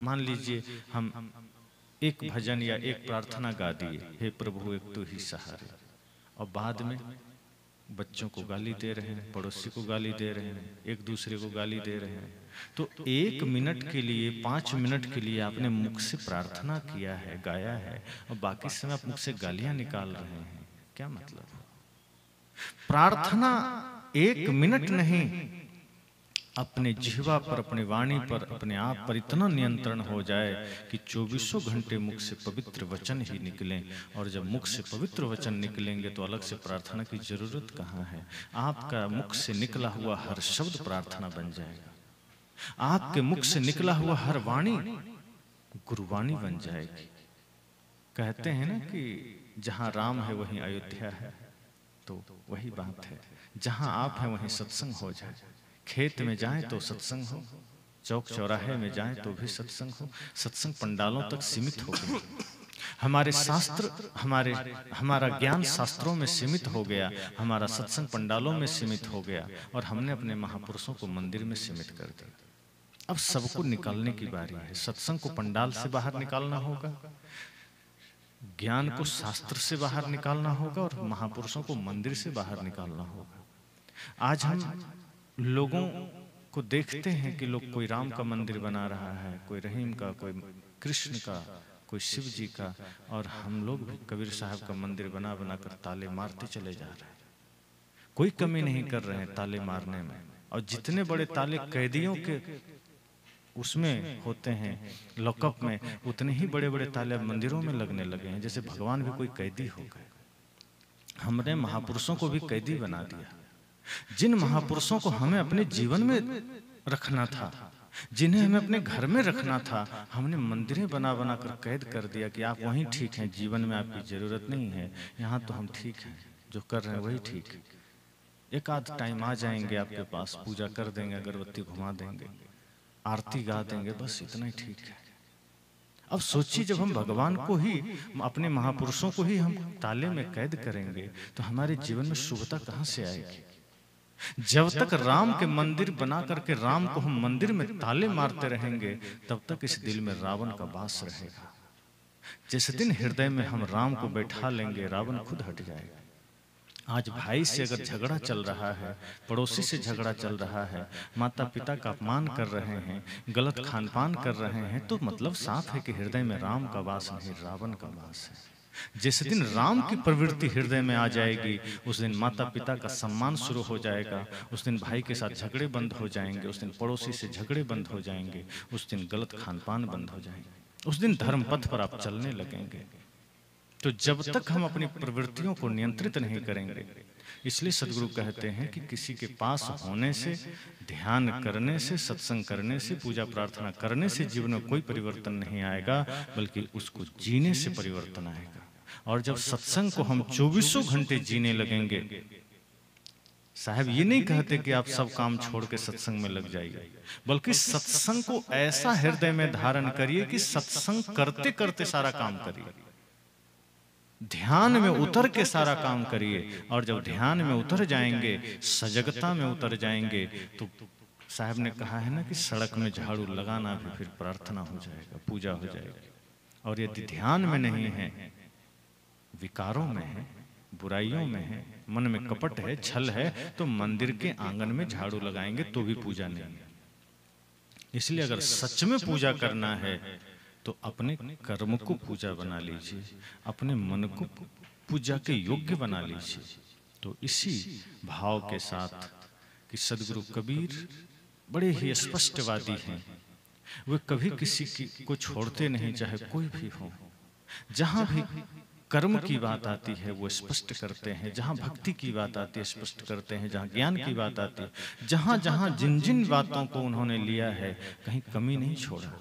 मान लीजिए हम एक भजन या एक प्रार्थना गा दिए, हे प्रभु एक तू ही सहारा, और बाद में बच्चों को गाली दे रहे हैं, पड़ोसी को गाली दे रहे हैं, एक दूसरे को गाली दे रहे हैं। तो 1 मिनट के लिए, 5 मिनट के लिए आपने मुख से प्रार्थना किया है, गाया है, और बाकी समय आप मुख से गालियां निकाल रहे हैं, क्या मतलब? प्रार्थना 1 मिनट नहीं, अपने जिह्वा पर, अपने वाणी पर, अपने आप पर इतना नियंत्रण हो जाए कि 24 घंटे मुख से पवित्र वचन ही निकलें। और जब मुख से पवित्र वचन निकलेंगे तो अलग से प्रार्थना की जरूरत कहाँ है। आपका मुख से निकला हुआ हर शब्द प्रार्थना बन जाएगा, आपके मुख से निकला हुआ हर वाणी गुरुवाणी बन जाएगी। कहते हैं ना कि जहां राम है वहीं अयोध्या है, तो वही बात है, जहां आप हैं वहीं सत्संग हो जाए। खेत में जाएं तो सत्संग हो, चौक चौराहे में जाएं तो भी सत्संग हो। सत्संग पंडालों तक सीमित हो गए, हमारे शास्त्र, हमारा ज्ञान शास्त्रों में सीमित हो गया, हमारा सत्संग पंडालों में सीमित हो गया, और हमने अपने महापुरुषों को मंदिर में सीमित कर दिया। अब सबको निकालने की बारी है। सत्संग को पंडाल से बाहर निकालना होगा, ज्ञान को शास्त्र से बाहर निकालना होगा, और महापुरुषों को मंदिर से बाहर निकालना होगा। आज हम लोगों को देखते हैं कि लोग, कोई राम का मंदिर बना रहा है, कोई रहीम का, कोई कृष्ण का, कोई शिव जी का, और हम लोग भी कबीर साहब का मंदिर बना बना कर ताले मारते चले जा रहे हैं। कोई कमी नहीं कर रहे हैं ताले मारने में, और जितने बड़े ताले कैदियों के उसमें होते हैं, लॉकअप में, उतने ही बड़े बड़े ताले मंदिरों में लगने लगे हैं, जैसे भगवान भी कोई कैदी हो गए। हमने महापुरुषों को भी कैदी बना दिया। जिन महापुरुषों को हमें अपने जीवन में रखना था, जिन्हें हमें अपने घर में रखना था, हमने मंदिरें बना बना कर कैद कर दिया कि आप वहीं ठीक हैं, जीवन में आपकी जरूरत नहीं है, यहाँ तो हम ठीक हैं, जो कर रहे हैं वही ठीक है। एक आध टाइम आ जाएंगे आपके पास, पूजा कर देंगे, अगरबत्ती घुमा देंगे, आरती गा देंगे, बस इतना ही ठीक है। अब सोचिए, जब हम भगवान को ही, अपने महापुरुषों को ही हम ताले में कैद करेंगे, तो हमारे जीवन में शुभता कहाँ से आएगी? जब तक राम के मंदिर बना करके राम को हम मंदिर में ताले मारते रहेंगे, तब तक इस दिल में रावण का वास रहेगा। जिस दिन हृदय में हम राम को बैठा लेंगे, रावण खुद हट जाएगा। आज भाई से अगर झगड़ा चल रहा है, पड़ोसी से झगड़ा चल रहा है, माता पिता का अपमान कर रहे हैं, गलत खान पान कर रहे हैं, तो मतलब साफ है कि हृदय में राम का वास नहीं, रावण का वास है। जिस दिन राम की प्रवृत्ति हृदय में आ जाएगी, उस दिन माता पिता का सम्मान शुरू हो जाएगा, उस दिन भाई के साथ झगड़े बंद हो जाएंगे, उस दिन पड़ोसी से झगड़े बंद हो जाएंगे, उस दिन गलत खान पान बंद हो जाएंगे, उस दिन धर्म पथ पर आप चलने लगेंगे। तो जब तक हम अपनी प्रवृत्तियों को नियंत्रित नहीं करेंगे, इसलिए सदगुरु कहते हैं कि किसी के पास होने से, ध्यान करने से, सत्संग करने से, पूजा प्रार्थना करने से जीवन में कोई परिवर्तन नहीं आएगा, बल्कि उसको जीने से परिवर्तन आएगा। और जब सत्संग को हम 24 घंटे जीने लगेंगे, साहब ये नहीं कहते कि आप सब काम छोड़ के सत्संग में लग जाइए, बल्कि सत्संग को ऐसा हृदय में धारण करिए कि सत्संग करते करते सारा काम करिए, ध्यान में उतर के सारा काम करिए। और जब ध्यान में उतर जाएंगे, सजगता में उतर जाएंगे, तो साहब ने कहा है ना कि सड़क में झाड़ू लगाना भी फिर प्रार्थना हो जाएगा, पूजा हो जाएगी। और यदि ध्यान में नहीं है, विकारों में है, बुराइयों में है, मन में कपट है, छल है, तो मंदिर के आंगन में झाड़ू लगाएंगे तो भी पूजा नहीं है। इसलिए अगर सच में पूजा करना है तो अपने कर्म को पूजा बना लीजिए, अपने मन को पूजा के योग्य बना लीजिए। तो इसी भाव के साथ कि सदगुरु कबीर बड़े ही स्पष्टवादी हैं, वे कभी किसी को छोड़ते नहीं, चाहे कोई भी हो। जहां भी कर्म की बात आती है वो स्पष्ट करते हैं, जहां भक्ति की बात आती है स्पष्ट करते हैं, जहां ज्ञान की बात आती है, जहां जहां जिन जिन बातों को उन्होंने लिया है, कहीं कमी नहीं छोड़ा।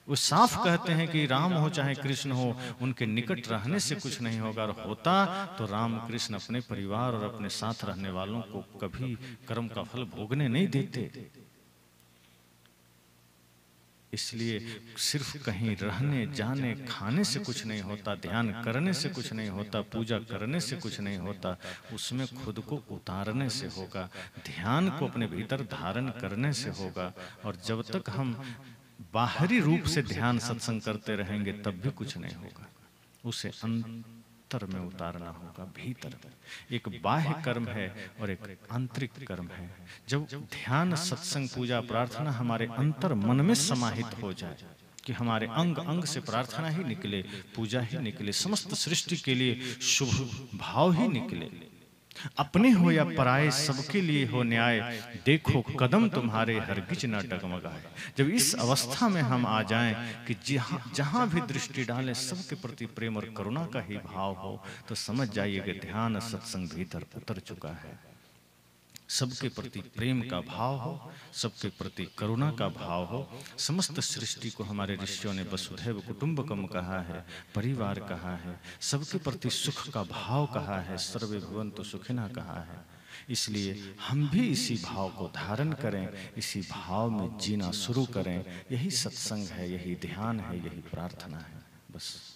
वो साफ कहते हैं कि राम हो चाहे कृष्ण हो, उनके निकट रहने से कुछ नहीं होगा, और होता तो राम कृष्ण अपने परिवार और अपने साथ रहने वालों को कभी कर्म का फल भोगने नहीं देते। इसलिए सिर्फ कहीं रहने, जाने, खाने से कुछ नहीं होता, ध्यान करने से कुछ नहीं होता, पूजा करने से कुछ नहीं होता, उसमें खुद को उतारने से होगा, ध्यान को अपने भीतर धारण करने से होगा। और जब तक हम बाहरी रूप से ध्यान सत्संग करते रहेंगे तब भी कुछ नहीं होगा, उसे अंतर में उतारना होगा, भीतर में। एक बाह्य कर्म है और एक आंतरिक कर्म है। जब ध्यान सत्संग पूजा प्रार्थना हमारे अंतर मन में समाहित हो जाए कि हमारे अंग अंग से प्रार्थना ही निकले, पूजा ही निकले, समस्त सृष्टि के लिए शुभ भाव ही निकले, अपने हो या पराये सबके लिए हो न्याय, देखो कदम तुम्हारे हरगिज न डगमगाए। जब इस अवस्था में हम आ जाएं कि जहां भी दृष्टि डालें सबके प्रति प्रेम और करुणा का ही भाव हो, तो समझ जाइए कि ध्यान सत्संग भीतर उतर चुका है। सबके प्रति प्रेम का भाव हो, सबके प्रति करुणा का भाव हो। समस्त सृष्टि को हमारे ऋषियों ने वसुधैव कुटुंबकम कहा है, परिवार कहा है, सबके प्रति सुख का भाव कहा है, सर्वे भवन्तु सुखिनः कहा है। इसलिए हम भी इसी भाव को धारण करें, इसी भाव में जीना शुरू करें। यही सत्संग है, यही ध्यान है, यही प्रार्थना है। बस।